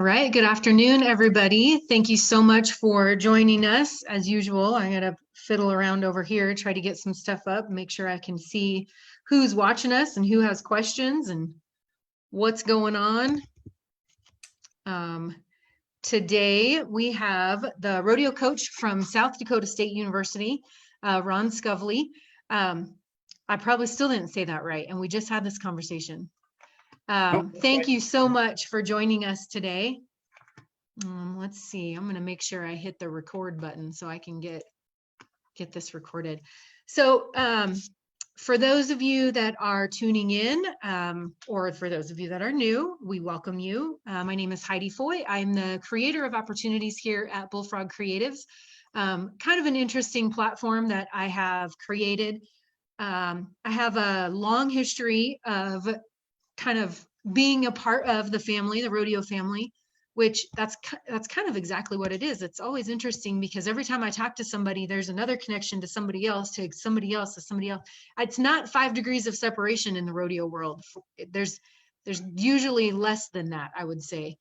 All right, good afternoon, everybody. Thank you so much for joining us. As usual, I'm going to fiddle around over here, try to get some stuff up, make sure I can see who's watching us and who has questions and what's going on. Today, we have the rodeo coach from South Dakota State University, Ron Scovely. I probably still didn't say that right, and we just had this conversation. Thank you so much for joining us today. Let's see, I'm going to make sure I hit the record button so I can get this recorded. So for those of you that are tuning in, or for those of you that are new, we welcome you. My name is Heidi Foy. I'm the creator of opportunities here at Bullfrog Creatives. Kind of an interesting platform that I have created. I have a long history of kind of being a part of the family, the rodeo family, which that's kind of exactly what it is. It's always interesting because every time I talk to somebody, there's another connection to somebody else, to somebody else, to somebody else. It's not 5 degrees of separation in the rodeo world. There's usually less than that, I would say.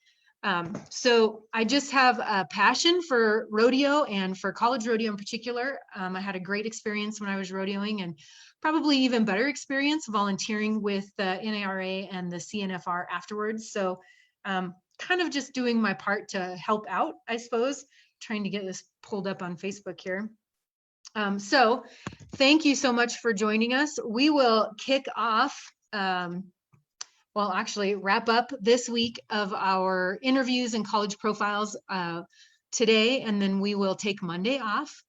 So I just have a passion for rodeo and for college rodeo in particular. I had a great experience when I was rodeoing, and probably even better experience volunteering with the NARA and the CNFR afterwards. So kind of just doing my part to help out, I suppose, trying to get this pulled up on Facebook here. So thank you so much for joining us. We will kick off, well, actually wrap up this week of our interviews and college profiles today, and then we will take Monday off.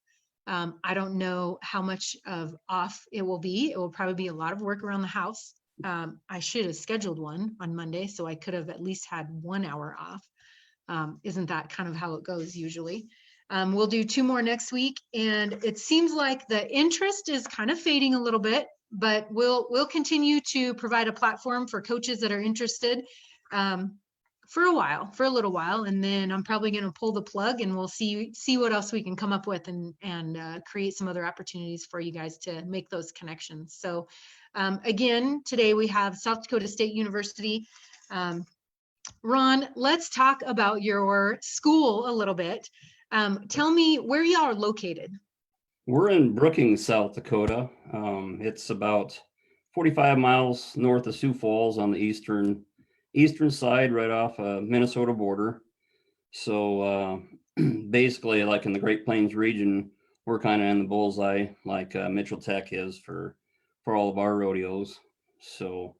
I don't know how much of off it will be. It will probably be a lot of work around the house. I should have scheduled one on Monday, so I could have at least had 1 hour off. Isn't that kind of how it goes usually? We'll do 2 more next week, and it seems like the interest is kind of fading a little bit, but we'll continue to provide a platform for coaches that are interested for a little while, and then I'm probably going to pull the plug, and we'll see what else we can come up with and create some other opportunities for you guys to make those connections. So again, today we have South Dakota State University. Ron, let's talk about your school a little bit. Tell me where y'all are located. We're in Brookings, South Dakota. It's about 45 miles north of Sioux Falls on the eastern side, right off a Minnesota border. So basically, like in the Great Plains region, we're kind of in the bullseye, like Mitchell Tech is for all of our rodeos. So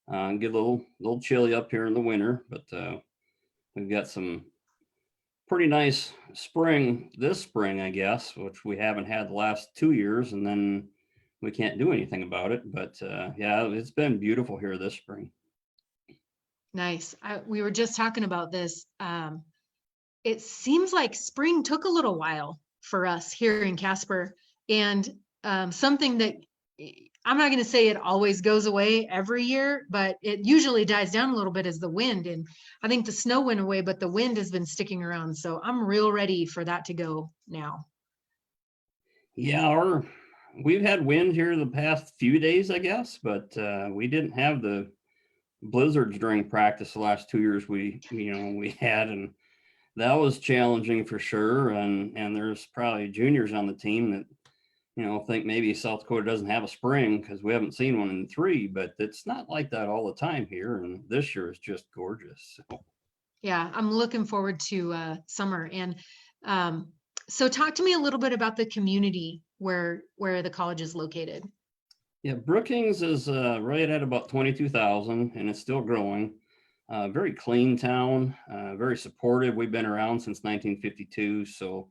get a little chilly up here in the winter, but we've got some pretty nice this spring, I guess, which we haven't had the last 2 years, and then we can't do anything about it. But yeah, it's been beautiful here this spring. Nice. We were just talking about this. It seems like spring took a little while for us here in Casper, and something that I'm not going to say it always goes away every year, but it usually dies down a little bit is the wind. And I think the snow went away, but the wind has been sticking around. So I'm real ready for that to go now. Yeah, we've had wind here the past few days, I guess, but we didn't have the blizzards during practice the last 2 years we had, and that was challenging for sure. And there's probably juniors on the team that think maybe South Dakota doesn't have a spring because we haven't seen one in 3, but it's not like that all the time here. And this year is just gorgeous. Yeah, I'm looking forward to summer. And so talk to me a little bit about the community where the college is located. Yeah, Brookings is right at about 22,000, and it's still growing. Very clean town, very supportive. We've been around since 1952, so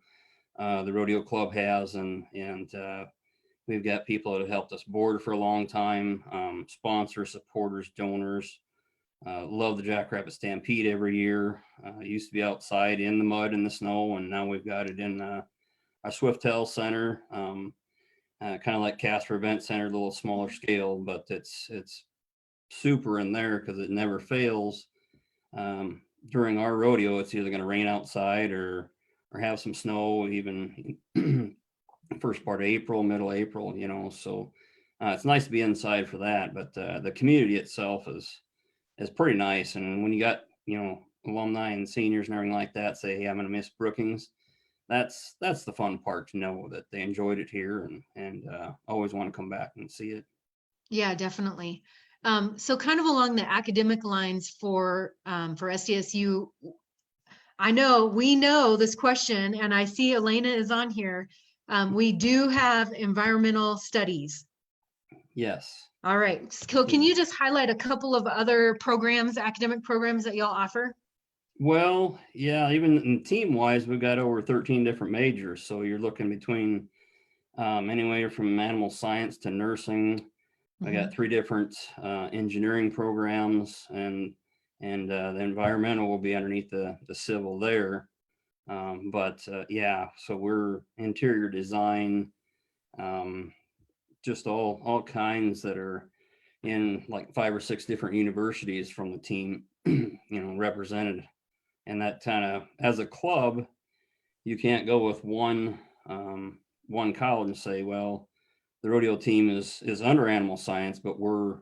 the rodeo club has, and we've got people that have helped us board for a long time, sponsors, supporters, donors. Love the Jackrabbit Stampede every year. Used to be outside in the mud and the snow, and now we've got it in our Swiftel Center, kind of like Casper Event Center, a little smaller scale, but it's super in there because it never fails. During our rodeo, it's either going to rain outside or have some snow, even first part of April, middle of April, so it's nice to be inside for that. But the community itself is pretty nice. And when you got, alumni and seniors and everything like that say, hey, I'm going to miss Brookings. That's the fun part, to know that they enjoyed it here and always want to come back and see it. Yeah, definitely. So kind of along the academic lines for SDSU, we know this question, and I see Elena is on here. We do have environmental studies. Yes. All right. So can you just highlight a couple of other programs, academic programs that y'all offer? Well, yeah, even in team wise, we've got over 13 different majors. So you're looking between anywhere from animal science to nursing. I got Mhm. 3 different engineering programs, and the environmental will be underneath the civil there. But yeah, so we're interior design, um, just all kinds that are in like 5 or 6 different universities from the team, represented. And that kind of, as a club, you can't go with one college and say, well, the rodeo team is under animal science, but we're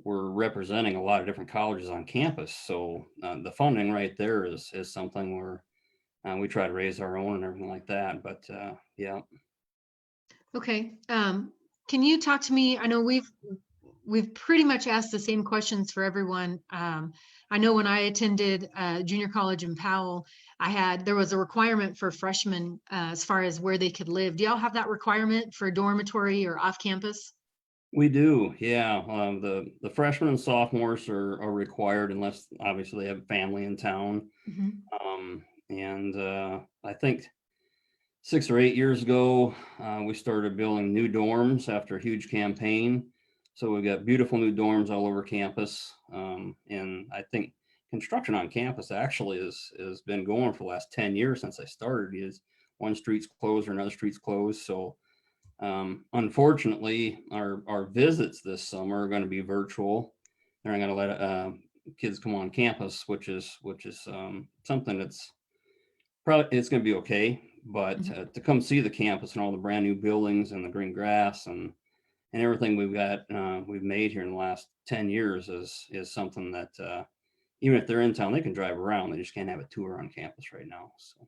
representing a lot of different colleges on campus. So the funding right there is something where we try to raise our own and everything like that. But yeah. Okay. Can you talk to me? I know we've pretty much asked the same questions for everyone. I know when I attended junior college in Powell, there was a requirement for freshmen as far as where they could live. Do y'all have that requirement for dormitory or off campus? We do, yeah. The freshmen and sophomores are required unless obviously they have family in town. Mhm. And I think 6 or 8 years ago, we started building new dorms after a huge campaign. So we've got beautiful new dorms all over campus. And I think construction on campus actually has been going for the last 10 years since I started. Is one street's closed or another street's closed. So unfortunately, our visits this summer are going to be virtual. They're not going to let kids come on campus, which is something that's probably it's going to be okay. But Mhm. to come see the campus and all the brand new buildings and the green grass and everything we've made here in the last 10 years is something that even if they're in town, they can drive around. They just can't have a tour on campus right now. So.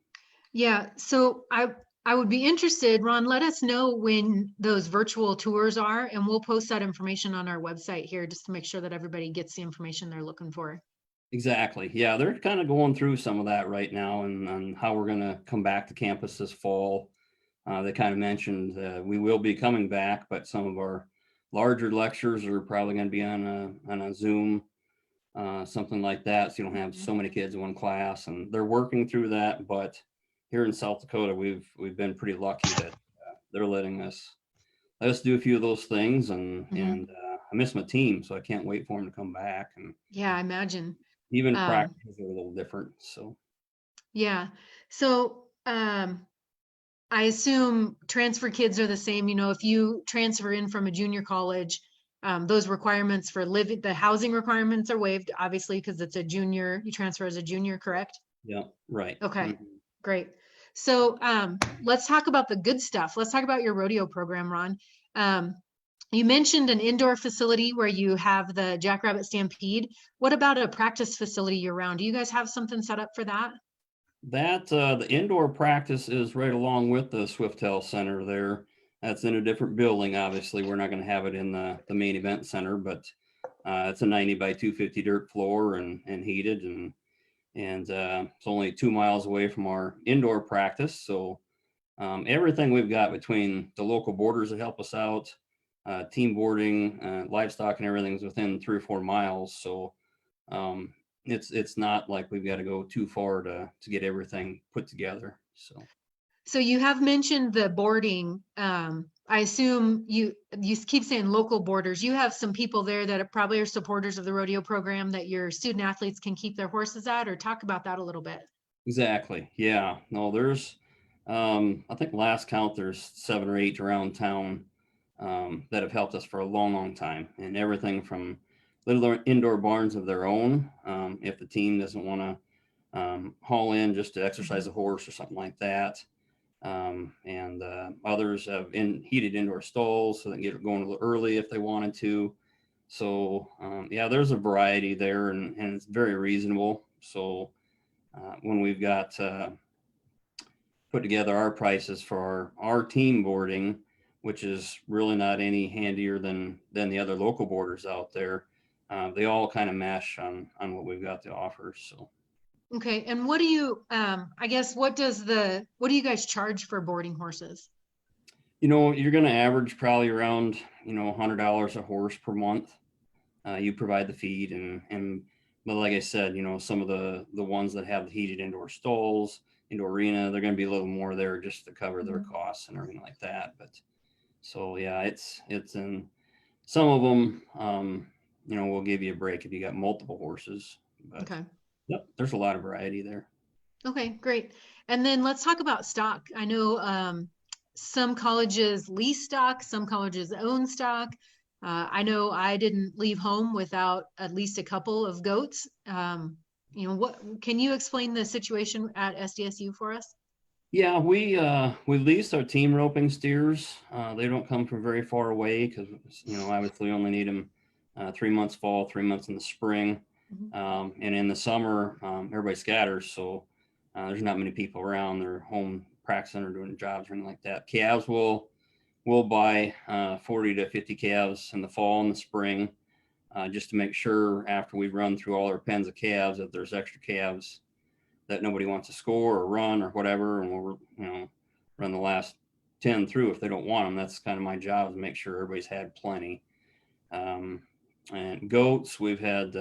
Yeah, so I would be interested, Ron, let us know when those virtual tours are, and we'll post that information on our website here just to make sure that everybody gets the information they're looking for. Exactly. Yeah, they're kind of going through some of that right now and how we're going to come back to campus this fall. They kind of mentioned we will be coming back, but some of our larger lectures are probably going to be on a Zoom, something like that. So you don't have Mhm. so many kids in one class, and they're working through that. But here in South Dakota, we've been pretty lucky that they're letting us do a few of those things, and Mhm. I miss my team, so I can't wait for them to come back. And Yeah, I imagine. even Um, practices are a little different. So. yeah. So I assume transfer kids are the same. You know, if you transfer in from a junior college, those requirements for living, the housing requirements are waived, obviously, because it's a junior, you transfer as a junior, correct? Yeah, right. Okay, Mhm. great. So let's talk about the good stuff. Let's talk about your rodeo program, Ron. Um, you mentioned an indoor facility where you have the Jackrabbit Stampede. What about a practice facility year round? Do you guys have something set up for that? That the indoor practice is right along with the Swiftel Center there. That's in a different building. Obviously, we're not going to have it in the main event center, but it's a 90 by 250 dirt floor and heated and it's only 2 miles away from our indoor practice. So everything we've got between the local boarders that help us out, team boarding, livestock, and everything's within 3 or 4 miles. So um, it's not like we've got to go too far to get everything put together. So So you have mentioned the boarding. I assume you keep saying local boarders. You have some people there that probably are supporters of the rodeo program that your student athletes can keep their horses at, or talk about that a little bit. exactly, yeah. No, there's I think last count there's 7 or 8 around town that have helped us for a long, long time, and everything from little indoor barns of their own. If the team doesn't want to haul in just to exercise a Mhm. horse or something like that. And others have heated indoor stalls so they can get going a little early if they wanted to. So yeah, there's a variety there, and it's very reasonable. So when we've got put together our prices for our team boarding, which is really not any handier than the other local boarders out there, they all kind of mesh on what we've got to offer. So. Okay. And what do you, I guess, what do you guys charge for boarding horses? You're going to average probably around, $100 a horse per month. You provide the feed but like I said, some of the ones that have the heated indoor stalls, indoor arena, they're going to be a little more there just to cover their costs and everything like that. But so yeah, it's in some of them, we'll give you a break if you got multiple horses. But Okay. yep, there's a lot of variety there. Okay, great. And then let's talk about stock. I know some colleges lease stock, some colleges own stock. I know I didn't leave home without at least a couple of goats. What can you explain the situation at SDSU for us? Yeah, we lease our team roping steers. They don't come from very far away because obviously we only need them 3 months fall, 3 months in the spring, and in the summer everybody scatters, so there's not many people around. They're home practicing or doing jobs or anything like that. Calves will buy 40 to 50 calves in the fall and the spring, just to make sure after we run through all our pens of calves that there's extra calves that nobody wants to score or run or whatever, and we'll run the last 10 through if they don't want them. That's kind of my job, to make sure everybody's had plenty. And goats, we've had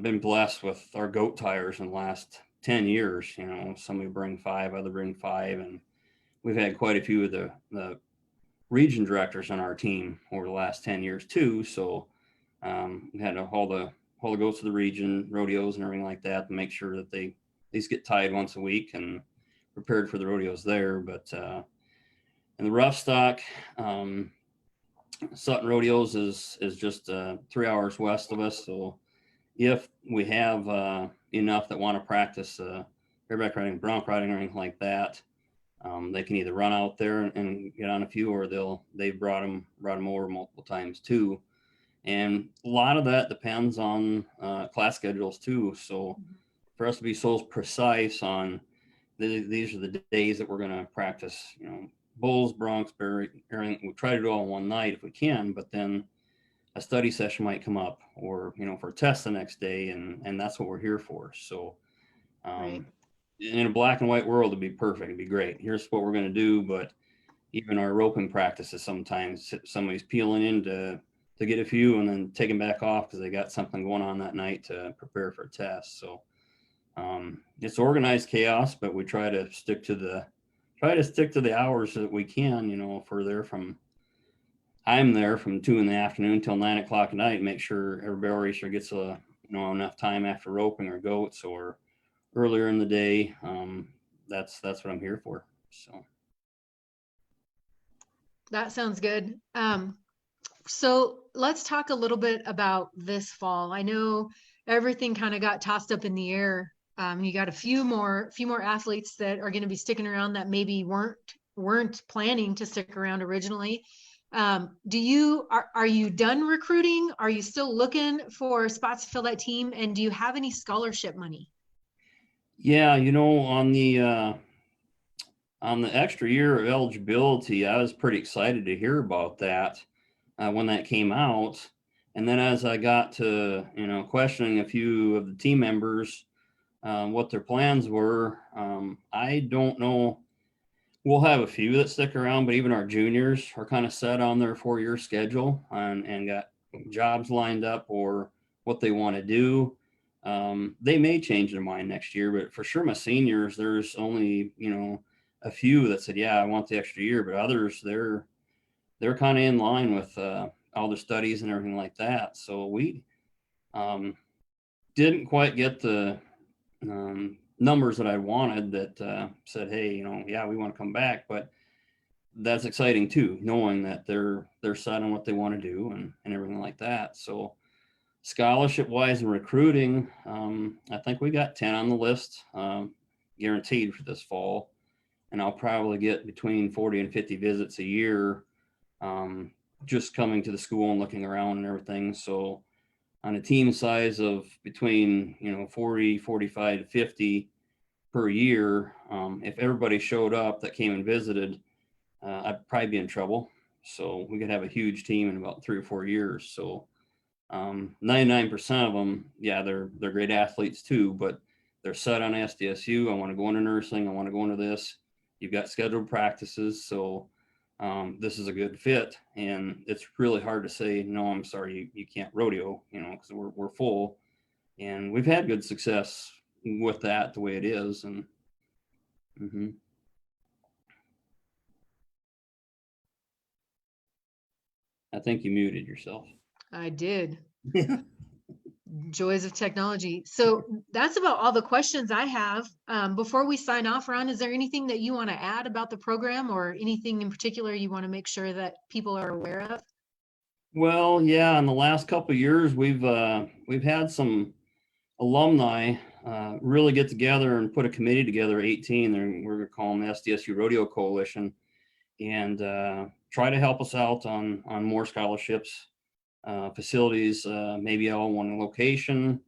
been blessed with our goat tires in the last 10 years. Somebody bring 5, other bring 5, and we've had quite a few of the region directors on our team over the last 10 years too. So we had to haul the goats to the region rodeos and everything like that to make sure that they at least get tied once a week and prepared for the rodeos there. But in the rough stock, Sutton Rodeos is just 3 hours west of us. So if we have enough that want to practice bareback riding, bronc riding, or anything like that, they can either run out there and get on a few, or they've brought them over multiple times too. And a lot of that depends on class schedules too. So for us to be so precise on these are the days that we're going to practice, bulls, broncs, everything, we try to do all in one night if we can, but then a study session might come up, or for a test the next day, and that's what we're here for. So Right. in a black and white world, it'd be perfect. It'd be great. Here's what we're going to do. But even our roping practices, sometimes somebody's peeling in to get a few and then taking back off because they got something going on that night to prepare for a test. So it's organized chaos, but we try to stick to the hours that we can. If I'm there from 2 in the afternoon till 9 o'clock at night, make sure every barrel racer gets enough time after roping or goats, or earlier in the day. That's what I'm here for. So That sounds good. So let's talk a little bit about this fall. I know everything kind of got tossed up in the air. You got a few more athletes that are going to be sticking around that maybe weren't planning to stick around originally. Are you done recruiting? Are you still looking for spots to fill that team? And do you have any scholarship money? yeah, on the extra year of eligibility, I was pretty excited to hear about that when that came out. And then as I got to, questioning a few of the team members, what their plans were, I don't know. We'll have a few that stick around, but even our juniors are kind of set on their 4-year schedule and got jobs lined up or what they want to do. They may change their mind next year, but for sure, my seniors, there's only, a few that said, yeah, I want the extra year, but others, they're kind of in line with all their studies and everything like that. So we didn't quite get the numbers that I wanted that said, hey, yeah, we want to come back, but that's exciting too, knowing that they're set on what they want to do and everything like that. So scholarship wise and recruiting, I think we got 10 on the list guaranteed for this fall, and I'll probably get between 40 and 50 visits a year, just coming to the school and looking around and everything. So on a team size of between, 40, 45 to 50 per year, if everybody showed up that came and visited, I'd probably be in trouble. So we could have a huge team in about 3 or 4 years. So 99% of them, yeah, they're great athletes too, but they're set on SDSU. I want to go into nursing. I want to go into this. You've got scheduled practices, so this is a good fit. And it's really hard to say, no, I'm sorry, you can't rodeo, because we're full. And we've had good success with that the way it is. And I think you muted yourself. I did. Joys of technology. So that's about all the questions I have. Before we sign off, Ron, is there anything that you want to add about the program or anything in particular you want to make sure that people are aware of? Well, yeah, in the last couple of years, we've had some alumni really get together and put a committee together, 18, and we're going to call them SDSU Rodeo Coalition, and try to help us out on more scholarships, facilities, maybe all one location.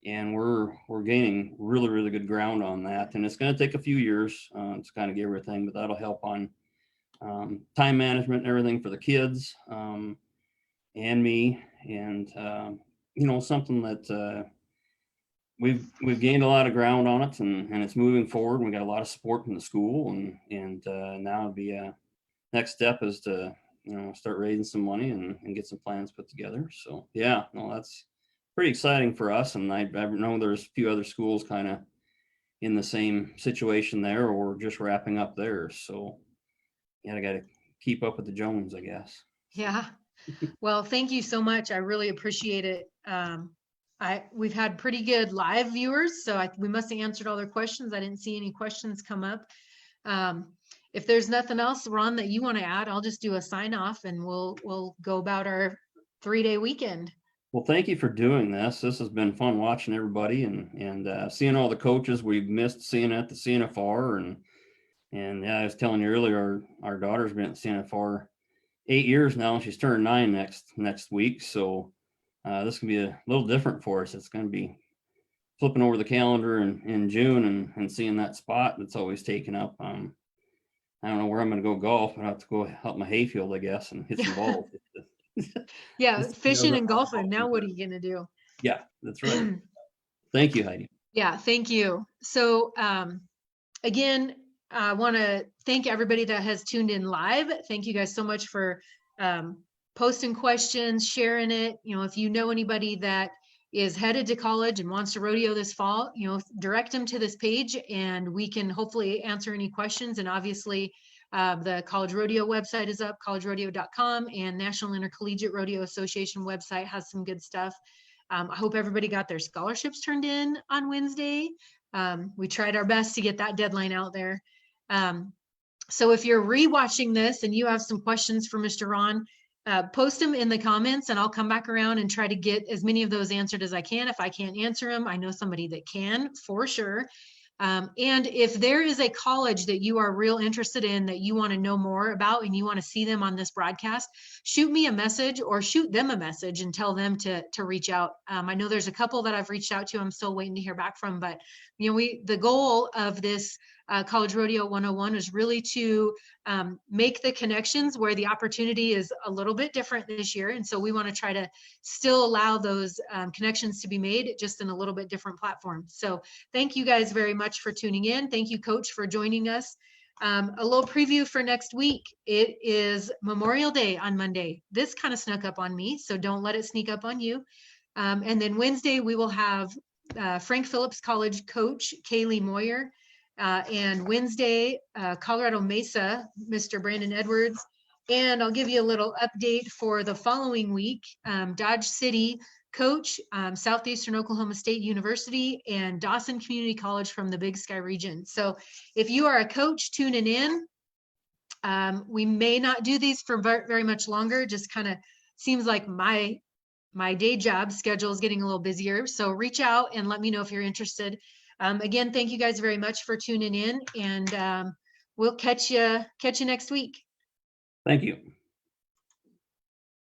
And we're gaining really, really good ground on that. And it's going to take a few years to kind of get everything, but that'll help on time management and everything for the kids and me. And, something that we've gained a lot of ground on it, and it's moving forward. We got a lot of support from the school, and now it'd be next step is to start raising some money and get some plans put together. So yeah, no, that's pretty exciting for us. And I know there's a few other schools kind of in the same situation there, or just wrapping up theirs. So yeah, I got to keep up with the Jones, I guess. Yeah. Well, thank you so much. I really appreciate it. We've had pretty good live viewers, so we must have answered all their questions. I didn't see any questions come up. If there's nothing else, Ron, that you want to add, I'll just do a sign off and we'll go about our 3-day weekend. Well, thank you for doing this. This has been fun watching everybody and seeing all the coaches we've missed seeing at the CNFR. And yeah, I was telling you earlier, our daughter's been at CNFR 8 years now, and she's turned 9 next week. So this can be a little different for us. It's going to be flipping over the calendar in June and seeing that spot that's always taken up. I don't know where I'm going to go golf, but I have to go help my hayfield, I guess, and hit some balls. Yeah, fishing and golfing. Now what are you going to do? Yeah, that's right. Thank you, Heidi. Yeah, thank you. So again, I want to thank everybody that has tuned in live. Thank you guys so much for posting questions, sharing it. If you know anybody that is headed to college and wants to rodeo this fall, direct them to this page and we can hopefully answer any questions. And obviously the College Rodeo website is up, collegerodeo.com, and National Intercollegiate Rodeo Association website has some good stuff. I hope everybody got their scholarships turned in on Wednesday. We tried our best to get that deadline out there. So if you're rewatching this and you have some questions for Mr. Ron, post them in the comments and I'll come back around and try to get as many of those answered as I can. If I can't answer them, I know somebody that can for sure. And if there is a college that you are real interested in that you want to know more about and you want to see them on this broadcast, shoot me a message or shoot them a message and tell them to reach out. I know there's a couple that I've reached out to. I'm still waiting to hear back from, but the goal of this College Rodeo 101 is really to make the connections where the opportunity is a little bit different this year. And so we want to try to still allow those connections to be made just in a little bit different platform. So thank you guys very much for tuning in. Thank you, Coach, for joining us. A little preview for next week. It is Memorial Day on Monday. This kind of snuck up on me, so don't let it sneak up on you. And then Wednesday, we will have Frank Phillips College coach Kaylee Moyer. And Wednesday, Colorado Mesa, Mr. Brandon Edwards. And I'll give you a little update for the following week. Dodge City coach, Southeastern Oklahoma State University, and Dawson Community College from the Big Sky region. So if you are a coach tuning in, we may not do these for very much longer. Just kind of seems like my day job schedule is getting a little busier. So reach out and let me know if you're interested. Again, thank you guys very much for tuning in, and we'll catch you next week. Thank you.